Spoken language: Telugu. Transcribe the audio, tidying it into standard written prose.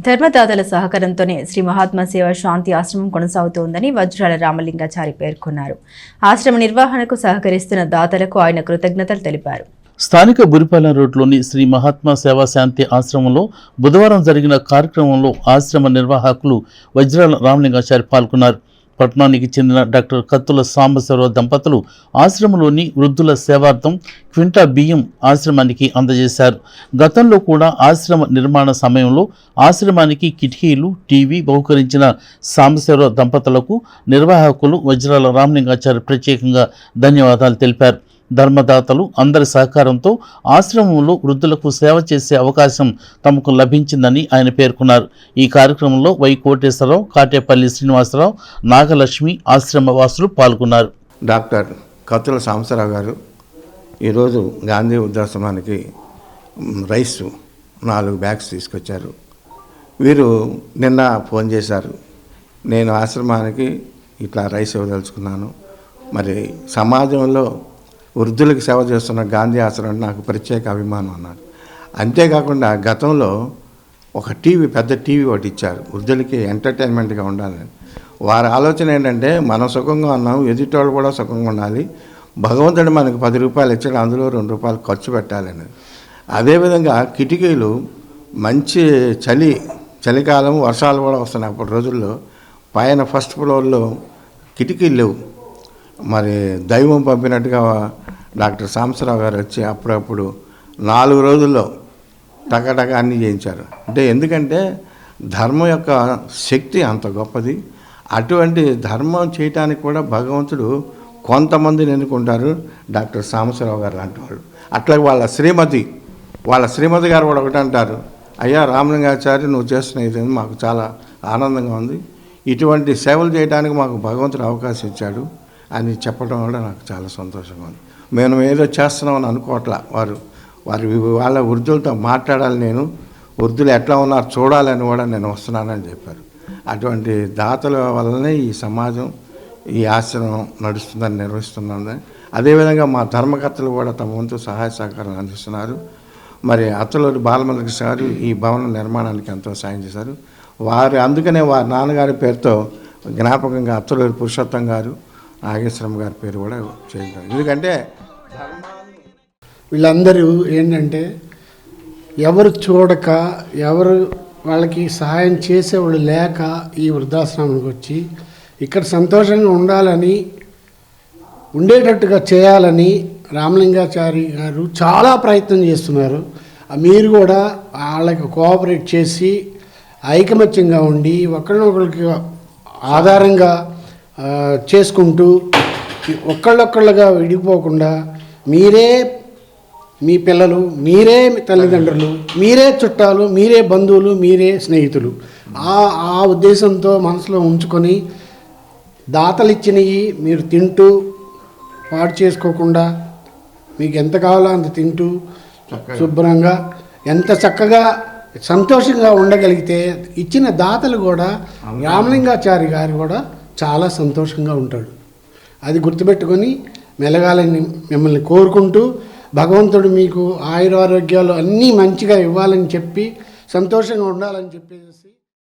ధర్మదాతల సహకారంతోనే శ్రీ మహాత్మా సేవ శాంతి ఆశ్రమం కొనసాగుతోందని వజ్రాల రామలింగాచారి పేర్కొన్నారు. ఆశ్రమ నిర్వహణకు సహకరిస్తున్న దాతలకు ఆయన కృతజ్ఞతలు తెలిపారు. స్థానిక బురిపాలెం రోడ్లోని శ్రీ మహాత్మా సేవా శాంతి ఆశ్రమంలో బుధవారం జరిగిన కార్యక్రమంలో ఆశ్రమ నిర్వాహకులు వజ్రాల రామలింగాచారి పాల్గొన్నారు. పట్టణానికి చెందిన డాక్టర్ కత్తుల సాంబశివరావు దంపతులు ఆశ్రమంలోని వృద్ధుల సేవార్థం క్వింటా బియ్యం ఆశ్రమానికి అందజేశారు. గతంలో కూడా ఆశ్రమ నిర్మాణ సమయంలో ఆశ్రమానికి కిటికీలు, టీవీ బహుకరించిన సాంబశివరావు దంపతులకు నిర్వాహకులు వజ్రాల రామలింగాచారి ప్రత్యేకంగా ధన్యవాదాలు తెలిపారు. ధర్మదాతలు అందరి సహకారంతో ఆశ్రమంలో వృద్ధులకు సేవ చేసే అవకాశం తమకు లభించిందని ఆయన పేర్కొన్నారు. ఈ కార్యక్రమంలో వై కోటేశ్వరరావు, కాటేపల్లి శ్రీనివాసరావు, నాగలక్ష్మి ఆశ్రమ వాసులు పాల్గొన్నారు. డాక్టర్ కత్తుల సాంబశివరావు గారు ఈరోజు గాంధీ వృద్ధాశ్రమానికి రైస్ 4 బ్యాగ్స్ తీసుకొచ్చారు. వీరు నిన్న ఫోన్ చేశారు, నేను ఆశ్రమానికి ఇట్లా రైస్ ఇవ్వదలుచుకున్నాను, మరి సమాజంలో వృద్ధులకు సేవ చేస్తున్న గాంధీ ఆశ్రమం నాకు ప్రత్యేక అభిమానం అన్నారు. అంతేకాకుండా గతంలో ఒక పెద్ద టీవీ ఒకటి ఇచ్చారు, వృద్ధులకి ఎంటర్టైన్మెంట్గా ఉండాలని. వారి ఆలోచన ఏంటంటే మనం సుఖంగా ఉన్నాం, ఎదుటోళ్ళు కూడా సుఖంగా ఉండాలి, భగవంతుడు మనకు 10 రూపాయలు ఇచ్చాడు, అందులో 2 రూపాయలు ఖర్చు పెట్టాలని. అదేవిధంగా కిటికీలు మంచి చలికాలం వర్షాలు కూడా వస్తున్నాయి. అప్పటి రోజుల్లో పైన ఫస్ట్ ఫ్లోర్లో కిటికీలు లేవు. మరి దైవం పంపినట్టుగా డాక్టర్ సాంబశివరావు గారు వచ్చి అప్పుడప్పుడు 4 రోజుల్లో టకటక అన్నీ చేయించారు. ఎందుకంటే ధర్మం యొక్క శక్తి అంత గొప్పది. అటువంటి ధర్మం చేయటానికి కూడా భగవంతుడు కొంతమందిని ఎన్నుకుంటారు, డాక్టర్ సాంబశివరావు గారు లాంటి వాళ్ళు. అట్లా వాళ్ళ శ్రీమతి గారు కూడా ఒకటి అంటారు, అయ్యా రామలింగాచారి నువ్వు చేస్తున్న ఇది మాకు చాలా ఆనందంగా ఉంది, ఇటువంటి సేవలు చేయడానికి మాకు భగవంతుడు అవకాశం ఇచ్చాడు అని చెప్పడం వల్ల నాకు చాలా సంతోషంగా ఉంది. మేము ఏదో చేస్తున్నామని అనుకోవట్లా, వాళ్ళ వృద్ధులతో మాట్లాడాలి, నేను వృద్ధులు ఎట్లా ఉన్నారు చూడాలని కూడా నేను వస్తున్నానని చెప్పారు. అటువంటి దాతల వల్లనే ఈ సమాజం, ఈ ఆశ్రమం నడుస్తుందని నిర్వహిస్తుందని. అదేవిధంగా మా ధర్మకర్తలు కూడా తమ వంతు సహాయ సహకారాలు అందిస్తున్నారు. మరి అత్తలూరి బాలమురళీకృష్ణ గారు ఈ భవన నిర్మాణానికి ఎంతో సాయం చేశారు. అందుకనే వారి నాన్నగారి పేరుతో జ్ఞాపకంగా అత్తలూరి పురుషోత్తం గారు, నాగేశ్వరం గారి పేరు కూడా చేయించారు. ఎందుకంటే వీళ్ళందరూ ఏంటంటే ఎవరు చూడక, ఎవరు వాళ్ళకి సహాయం చేసేవాళ్ళు లేక ఈ వృద్ధాశ్రమానికి వచ్చి ఇక్కడ సంతోషంగా ఉండాలని, ఉండేటట్టుగా చేయాలని రామలింగాచారి గారు చాలా ప్రయత్నం చేస్తున్నారు. మీరు కూడా వాళ్ళకి కోఆపరేట్ చేసి ఐకమత్యంగా ఉండి ఒకరినొకరికి ఆధారంగా చేసుకుంటూ ఒక్కళ్ళొక్కళ్ళగా విడిపోకుండా మీరే మీ పిల్లలు, మీరే తల్లిదండ్రులు, మీరే చుట్టాలు, మీరే బంధువులు, మీరే స్నేహితులు, ఆ ఉద్దేశంతో మనసులో ఉంచుకొని దాతలు ఇచ్చినవి మీరు తింటూ పాడు చేసుకోకుండా మీకు ఎంత కావాలో అంత తింటూ శుభ్రంగా ఎంత చక్కగా సంతోషంగా ఉండగలిగితే ఇచ్చిన దాతలు కూడా రామలింగాచారి గారు కూడా చాలా సంతోషంగా ఉంటాడు. అది గుర్తుపెట్టుకొని మెలగాలని మిమ్మల్ని కోరుకుంటూ భగవంతుడు మీకు ఆయురారోగ్యాలు అన్నీ మంచిగా ఇవ్వాలని చెప్పి సంతోషంగా ఉండాలని చెప్పేసి